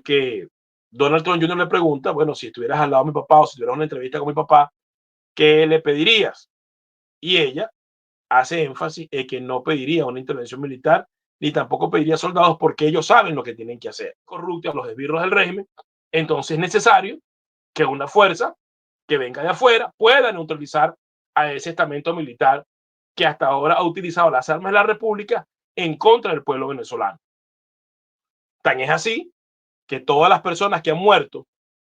que Donald Trump Jr. le pregunta, bueno, si estuvieras al lado de mi papá o si tuvieras una entrevista con mi papá, ¿qué le pedirías? Y ella hace énfasis en que no pediría una intervención militar ni tampoco pediría soldados porque ellos saben lo que tienen que hacer. Corruptos a los esbirros del régimen, entonces es necesario que una fuerza que venga de afuera pueda neutralizar a ese estamento militar que hasta ahora ha utilizado las armas de la República en contra del pueblo venezolano. Tan es así que todas las personas que han muerto,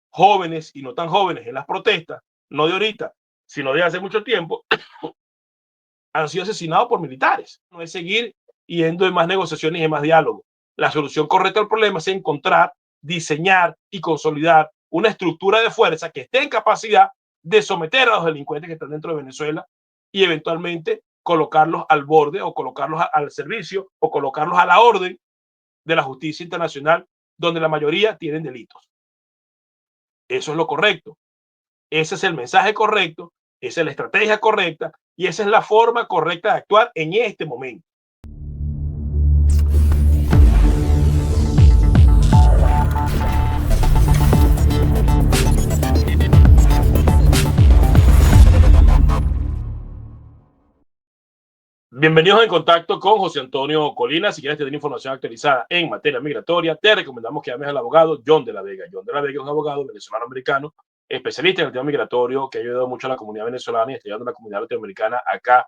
jóvenes y no tan jóvenes, en las protestas, no de ahorita, sino de hace mucho tiempo, han sido asesinados por militares. No es seguir yendo en más negociaciones y en más diálogo. La solución correcta al problema es encontrar, diseñar y consolidar una estructura de fuerza que esté en capacidad de someter a los delincuentes que están dentro de Venezuela y eventualmente colocarlos al borde o colocarlos al servicio o colocarlos a la orden de la justicia internacional, donde la mayoría tienen delitos. Eso es lo correcto. Ese es el mensaje correcto, esa es la estrategia correcta y esa es la forma correcta de actuar en este momento. Bienvenidos en contacto con José Antonio Colina. Si quieres tener información actualizada en materia migratoria, te recomendamos que llames al abogado John de la Vega. John de la Vega es un abogado venezolano-americano, especialista en el tema migratorio, que ha ayudado mucho a la comunidad venezolana y está ayudando a la comunidad latinoamericana acá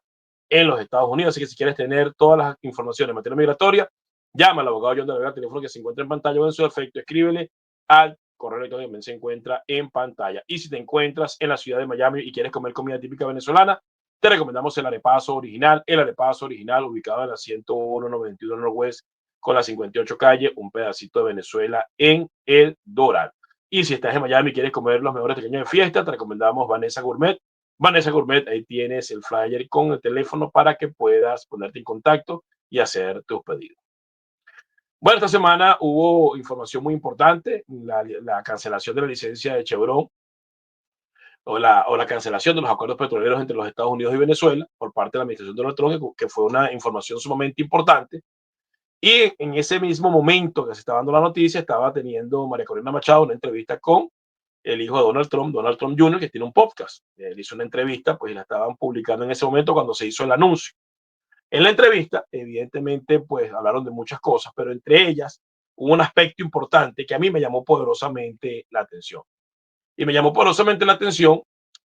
en los Estados Unidos. Así que si quieres tener todas las informaciones en materia migratoria, llama al abogado John de la Vega, el teléfono que se encuentra en pantalla o en su defecto, escríbele al correo electrónico que también se encuentra en pantalla. Y si te encuentras en la ciudad de Miami y quieres comer comida típica venezolana, te recomendamos el arepazo original ubicado en la 101-91 Northwest con la 58 calle, un pedacito de Venezuela en El Doral. Y si estás en Miami y quieres comer los mejores pequeños de fiesta, te recomendamos Vanessa Gourmet. Vanessa Gourmet, ahí tienes el flyer con el teléfono para que puedas ponerte en contacto y hacer tus pedidos. Bueno, esta semana hubo información muy importante, la cancelación de la licencia de Chevron o la cancelación de los acuerdos petroleros entre los Estados Unidos y Venezuela por parte de la administración de Donald Trump, que fue una información sumamente importante. Y en ese mismo momento que se estaba dando la noticia, estaba teniendo María Corina Machado una entrevista con el hijo de Donald Trump Jr., que tiene un podcast. Él hizo una entrevista, pues la estaban publicando en ese momento cuando se hizo el anuncio. En la entrevista, evidentemente, pues hablaron de muchas cosas, pero entre ellas hubo un aspecto importante que a mí me llamó poderosamente la atención. Y me llamó poderosamente la atención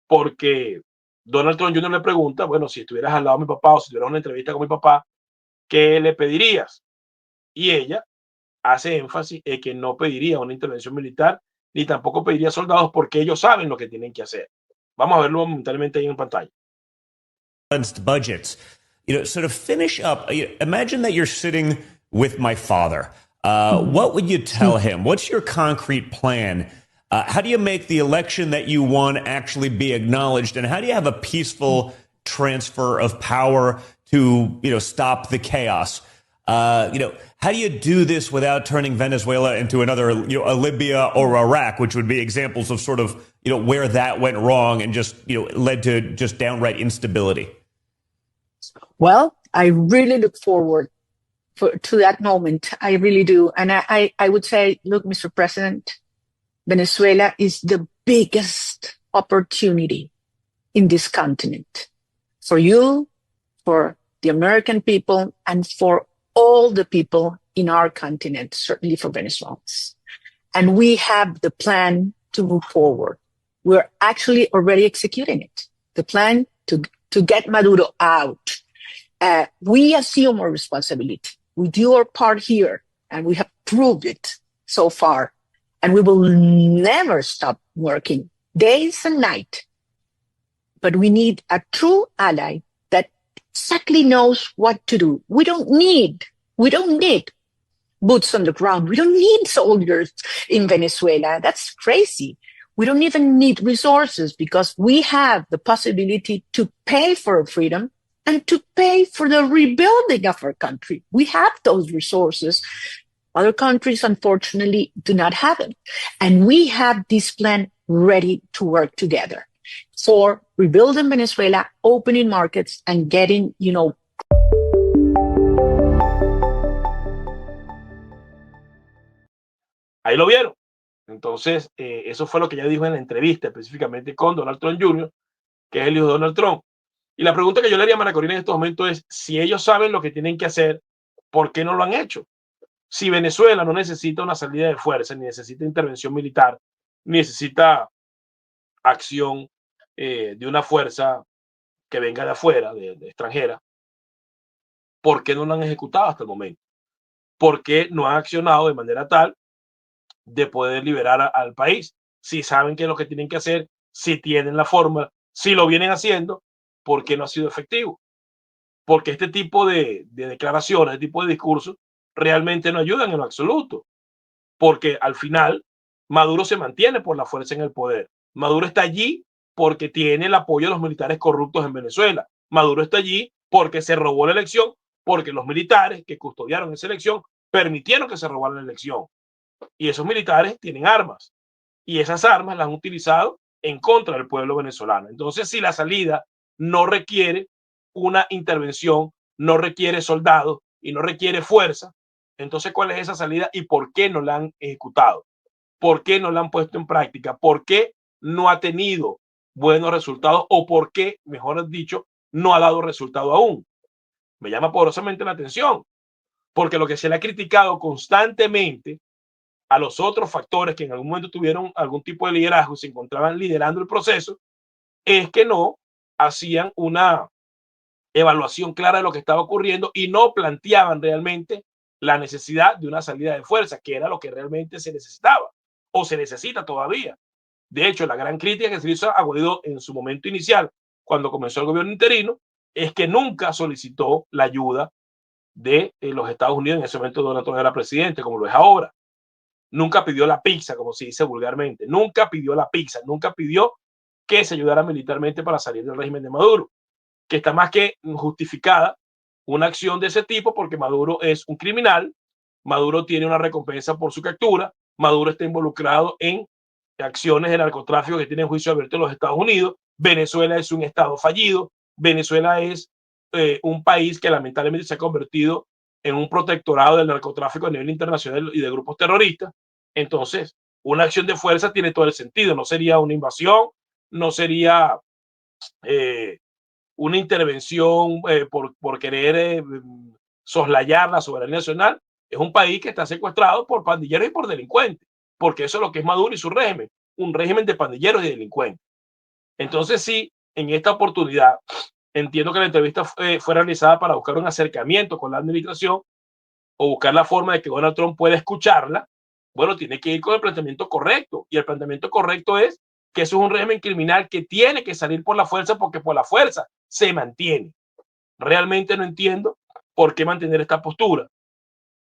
porque Donald Trump Jr. le pregunta, bueno, si estuvieras al lado de mi papá o si tuvieras una entrevista con mi papá, ¿qué le pedirías? Y ella hace énfasis en que no pediría una intervención militar ni tampoco pediría soldados porque ellos saben lo que tienen que hacer. Vamos a verlo momentáneamente ahí en pantalla. Budgets. Sort of finish up. Imagine that you're sitting with my father. What would you tell him? What's your concrete plan? How do you make the election that you won actually be acknowledged? And how do you have a peaceful transfer of power to, stop the chaos? How do you do this without turning Venezuela into another, a Libya or Iraq, which would be examples of sort of, where that went wrong and just, led to just downright instability? Well, I really look forward to that moment. I really do. And I would say, look, Mr. President, Venezuela is the biggest opportunity in this continent for you, for the American people, and for all the people in our continent, certainly for Venezuelans. And we have the plan to move forward. We're actually already executing it. The plan to get Maduro out. We assume our responsibility. We do our part here, and we have proved it so far. And we will never stop working days and night. But we need a true ally that exactly knows what to do. We don't need boots on the ground. We don't need soldiers in Venezuela. That's crazy. We don't even need resources because we have the possibility to pay for freedom and to pay for the rebuilding of our country. We have those resources. Other countries, unfortunately, do not have it. And we have this plan ready to work together for rebuilding Venezuela, opening markets, and getting, Ahí lo vieron. Entonces, eso fue lo que ella dijo en la entrevista, específicamente con Donald Trump Jr., que es el hijo de Donald Trump. Y la pregunta que yo le haría a María Corina en estos momentos es, si ellos saben lo que tienen que hacer, ¿por qué no lo han hecho? Si Venezuela no necesita una salida de fuerza, ni necesita intervención militar, ni necesita acción de una fuerza que venga de afuera, de extranjera, ¿por qué no lo han ejecutado hasta el momento? ¿Por qué no han accionado de manera tal de poder liberar al país? Si saben qué es lo que tienen que hacer, si tienen la fórmula, si lo vienen haciendo, ¿por qué no ha sido efectivo? Porque este tipo de declaraciones, este tipo de discursos, realmente no ayudan en lo absoluto. Porque al final, Maduro se mantiene por la fuerza en el poder. Maduro está allí porque tiene el apoyo de los militares corruptos en Venezuela. Maduro está allí porque se robó la elección, porque los militares que custodiaron esa elección permitieron que se robara la elección. Y esos militares tienen armas. Y esas armas las han utilizado en contra del pueblo venezolano. Entonces, si la salida no requiere una intervención, no requiere soldados y no requiere fuerza, entonces, ¿cuál es esa salida y por qué no la han ejecutado? ¿Por qué no la han puesto en práctica? ¿Por qué no ha tenido buenos resultados o por qué, mejor dicho, no ha dado resultado aún? Me llama poderosamente la atención, porque lo que se le ha criticado constantemente a los otros factores que en algún momento tuvieron algún tipo de liderazgo y se encontraban liderando el proceso, es que no hacían una evaluación clara de lo que estaba ocurriendo y no planteaban realmente la necesidad de una salida de fuerza, que era lo que realmente se necesitaba o se necesita todavía. De hecho, la gran crítica que se hizo a Guaidó en su momento inicial, cuando comenzó el gobierno interino, es que nunca solicitó la ayuda de los Estados Unidos en ese momento Donald Trump era presidente, como lo es ahora. Nunca pidió la pizza, como se dice vulgarmente. Nunca pidió la pizza, nunca pidió que se ayudara militarmente para salir del régimen de Maduro, que está más que justificada una acción de ese tipo porque Maduro es un criminal, Maduro tiene una recompensa por su captura, Maduro está involucrado en acciones de narcotráfico que tienen juicio abierto en los Estados Unidos, Venezuela es un estado fallido, Venezuela es un país que lamentablemente se ha convertido en un protectorado del narcotráfico a nivel internacional y de grupos terroristas. Entonces, una acción de fuerza tiene todo el sentido, no sería una invasión, no sería eh, una intervención por querer soslayar la soberanía nacional. Es un país que está secuestrado por pandilleros y por delincuentes, porque eso es lo que es Maduro y su régimen, un régimen de pandilleros y delincuentes. Entonces, sí, en esta oportunidad, entiendo que la entrevista fue realizada para buscar un acercamiento con la administración o buscar la forma de que Donald Trump pueda escucharla. Bueno, tiene que ir con el planteamiento correcto. Y el planteamiento correcto es que eso es un régimen criminal que tiene que salir por la fuerza porque por la fuerza se mantiene. Realmente no entiendo por qué mantener esta postura.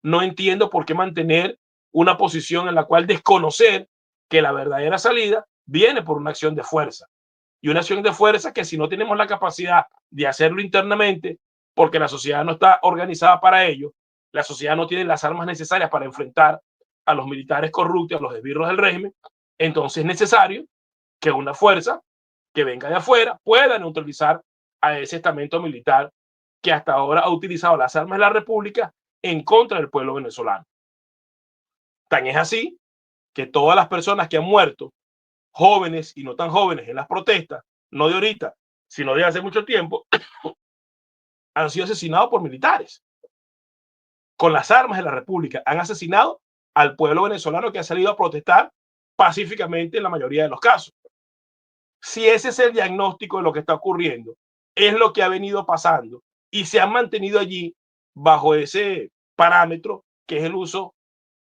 No entiendo por qué mantener una posición en la cual desconocer que la verdadera salida viene por una acción de fuerza. Y una acción de fuerza que si no tenemos la capacidad de hacerlo internamente, porque la sociedad no está organizada para ello, la sociedad no tiene las armas necesarias para enfrentar a los militares corruptos, a los esbirros del régimen, entonces es necesario que una fuerza que venga de afuera pueda neutralizar a ese estamento militar que hasta ahora ha utilizado las armas de la República en contra del pueblo venezolano. Tan es así que todas las personas que han muerto, jóvenes y no tan jóvenes, en las protestas, no de ahorita, sino de hace mucho tiempo, han sido asesinados por militares. Con las armas de la República han asesinado al pueblo venezolano que ha salido a protestar pacíficamente en la mayoría de los casos. Si ese es el diagnóstico de lo que está ocurriendo, es lo que ha venido pasando y se han mantenido allí bajo ese parámetro que es el uso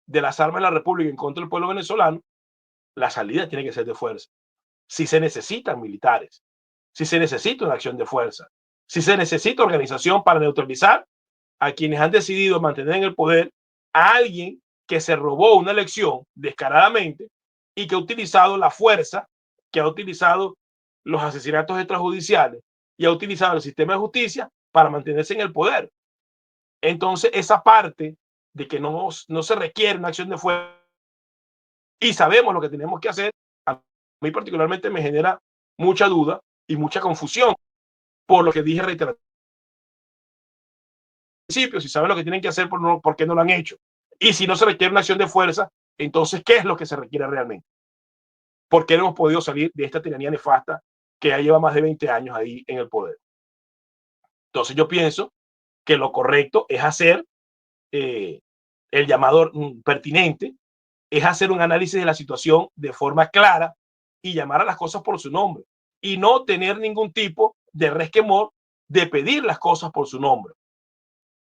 de las armas de la República en contra del pueblo venezolano, la salida tiene que ser de fuerza. Si se necesitan militares, si se necesita una acción de fuerza, si se necesita organización para neutralizar a quienes han decidido mantener en el poder a alguien que se robó una elección descaradamente y que ha utilizado la fuerza, que ha utilizado los asesinatos extrajudiciales y ha utilizado el sistema de justicia para mantenerse en el poder. Entonces, esa parte de que no se requiere una acción de fuerza y sabemos lo que tenemos que hacer, a mí particularmente me genera mucha duda y mucha confusión por lo que dije reiterativamente. Si saben lo que tienen que hacer, ¿por qué no lo han hecho? Y si no se requiere una acción de fuerza, Entonces, ¿qué es lo que se requiere realmente? ¿Por qué no hemos podido salir de esta tiranía nefasta que ya lleva más de 20 años ahí en el poder? Entonces yo pienso que lo correcto es hacer el llamado pertinente, es hacer un análisis de la situación de forma clara y llamar a las cosas por su nombre y no tener ningún tipo de resquemor de pedir las cosas por su nombre.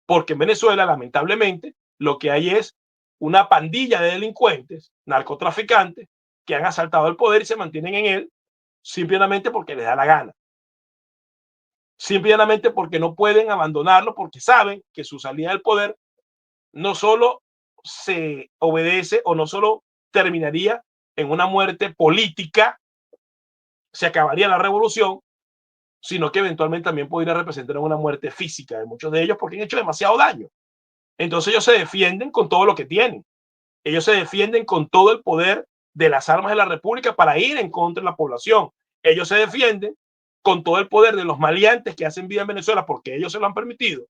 Porque en Venezuela, lamentablemente, lo que hay es una pandilla de delincuentes, narcotraficantes, que han asaltado el poder y se mantienen en él simplemente porque les da la gana. Simplemente porque no pueden abandonarlo, porque saben que su salida del poder no solo se obedece o no solo terminaría en una muerte política, se acabaría la revolución, sino que eventualmente también podría representar una muerte física de muchos de ellos porque han hecho demasiado daño. Entonces ellos se defienden con todo lo que tienen. Ellos se defienden con todo el poder de las armas de la República para ir en contra de la población. Ellos se defienden con todo el poder de los maleantes que hacen vida en Venezuela porque ellos se lo han permitido,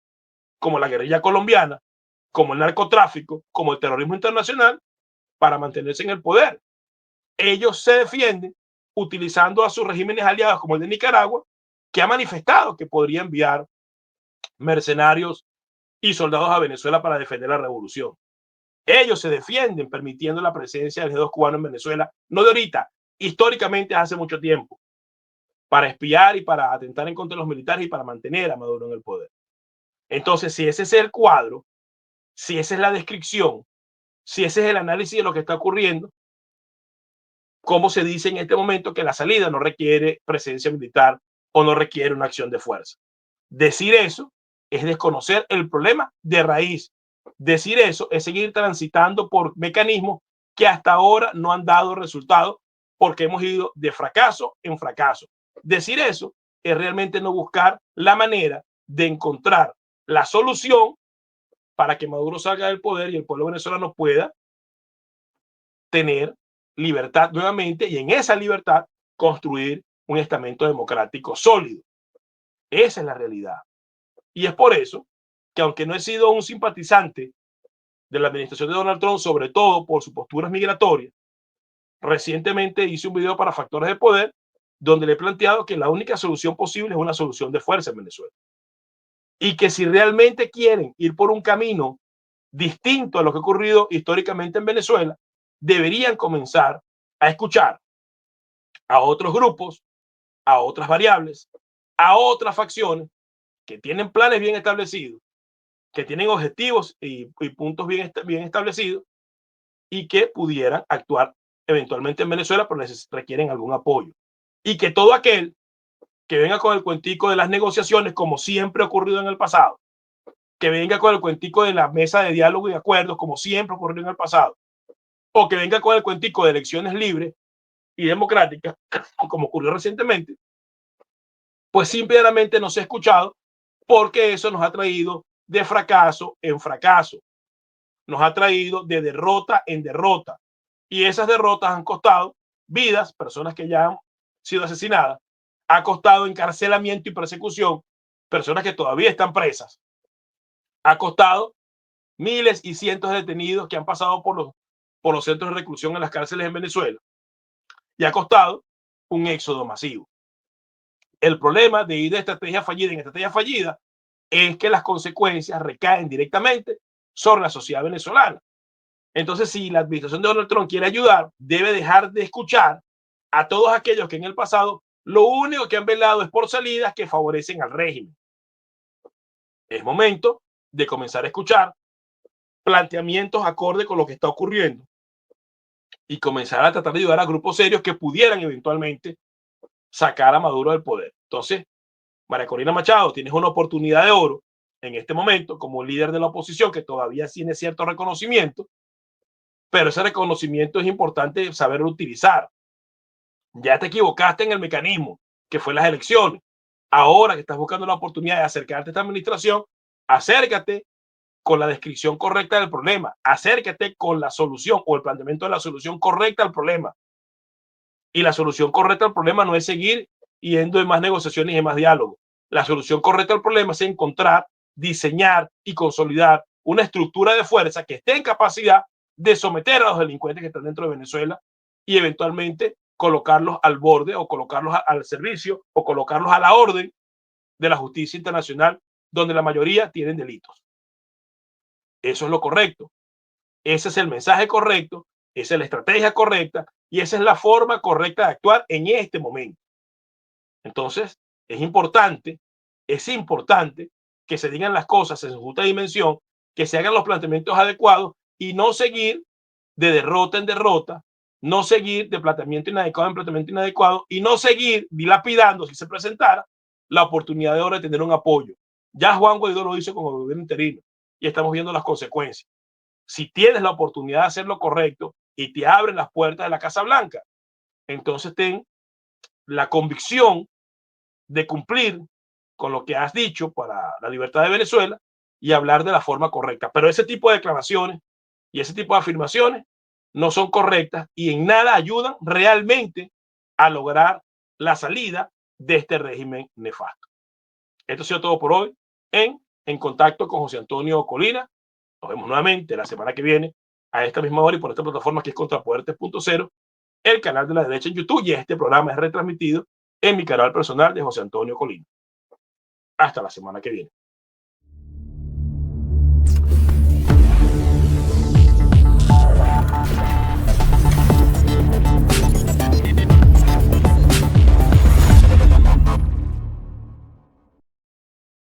como la guerrilla colombiana, como el narcotráfico, como el terrorismo internacional, para mantenerse en el poder. Ellos se defienden utilizando a sus regímenes aliados como el de Nicaragua, que ha manifestado que podría enviar mercenarios y soldados a Venezuela para defender la revolución. Ellos se defienden permitiendo la presencia del G2 cubano en Venezuela, no de ahorita, históricamente hace mucho tiempo, para espiar y para atentar en contra de los militares y para mantener a Maduro en el poder. Entonces, si ese es el cuadro, si esa es la descripción, si ese es el análisis de lo que está ocurriendo, ¿cómo se dice en este momento que la salida no requiere presencia militar o no requiere una acción de fuerza? Decir eso es desconocer el problema de raíz. Decir eso es seguir transitando por mecanismos que hasta ahora no han dado resultado porque hemos ido de fracaso en fracaso. Decir eso es realmente no buscar la manera de encontrar la solución para que Maduro salga del poder y el pueblo venezolano pueda tener libertad nuevamente y en esa libertad construir un estamento democrático sólido. Esa es la realidad. Y es por eso que aunque no he sido un simpatizante de la administración de Donald Trump, sobre todo por sus posturas migratorias, recientemente hice un video para Factores de Poder donde le he planteado que la única solución posible es una solución de fuerza en Venezuela. Y que si realmente quieren ir por un camino distinto a lo que ha ocurrido históricamente en Venezuela, deberían comenzar a escuchar a otros grupos, a otras variables, a otras facciones que tienen planes bien establecidos, que tienen objetivos y puntos bien establecidos y que pudieran actuar eventualmente en Venezuela, pero requieren algún apoyo. Y que todo aquel que venga con el cuentico de las negociaciones, como siempre ha ocurrido en el pasado, que venga con el cuentico de la mesa de diálogo y de acuerdos, como siempre ha ocurrido en el pasado, o que venga con el cuentico de elecciones libres y democráticas, como ocurrió recientemente, pues simplemente no se ha escuchado porque eso nos ha traído de fracaso en fracaso, nos ha traído de derrota en derrota y esas derrotas han costado vidas, personas que ya han sido asesinadas, ha costado encarcelamiento y persecución, personas que todavía están presas, ha costado miles y cientos de detenidos que han pasado por los centros de reclusión en las cárceles en Venezuela y ha costado un éxodo masivo. El problema de ir de estrategia fallida en estrategia fallida es que las consecuencias recaen directamente sobre la sociedad venezolana. Entonces, si la administración de Donald Trump quiere ayudar, debe dejar de escuchar a todos aquellos que en el pasado lo único que han velado es por salidas que favorecen al régimen. Es momento de comenzar a escuchar planteamientos acorde con lo que está ocurriendo y comenzar a tratar de ayudar a grupos serios que pudieran eventualmente sacar a Maduro del poder. Entonces, María Corina Machado, tienes una oportunidad de oro en este momento como líder de la oposición que todavía tiene cierto reconocimiento, pero ese reconocimiento es importante saberlo utilizar. Ya te equivocaste en el mecanismo, que fue las elecciones. Ahora que estás buscando la oportunidad de acercarte a esta administración, acércate con la descripción correcta del problema, acércate con la solución o el planteamiento de la solución correcta al problema. Y la solución correcta al problema no es seguir yendo en más negociaciones y en más diálogo. La solución correcta al problema es encontrar, diseñar y consolidar una estructura de fuerza que esté en capacidad de someter a los delincuentes que están dentro de Venezuela y eventualmente colocarlos al borde o colocarlos al servicio o colocarlos a la orden de la justicia internacional, donde la mayoría tienen delitos. Eso es lo correcto. Ese es el mensaje correcto, esa es la estrategia correcta y esa es la forma correcta de actuar en este momento. Entonces, es importante que se digan las cosas en su justa dimensión, que se hagan los planteamientos adecuados y no seguir de derrota en derrota, no seguir de planteamiento inadecuado en planteamiento inadecuado y no seguir dilapidando, si se presentara, la oportunidad de ahora tener un apoyo. Ya Juan Guaidó lo hizo con el gobierno interino y estamos viendo las consecuencias. Si tienes la oportunidad de hacer lo correcto y te abren las puertas de la Casa Blanca, entonces ten la convicción de cumplir con lo que has dicho para la libertad de Venezuela y hablar de la forma correcta. Pero ese tipo de declaraciones y ese tipo de afirmaciones no son correctas y en nada ayudan realmente a lograr la salida de este régimen nefasto. Esto ha sido todo por hoy en contacto con José Antonio Colina. Nos vemos nuevamente la semana que viene a esta misma hora y por esta plataforma que es Contrapoder 3.0, el canal de la derecha en YouTube, y este programa es retransmitido en mi canal personal de José Antonio Colina. Hasta la semana que viene.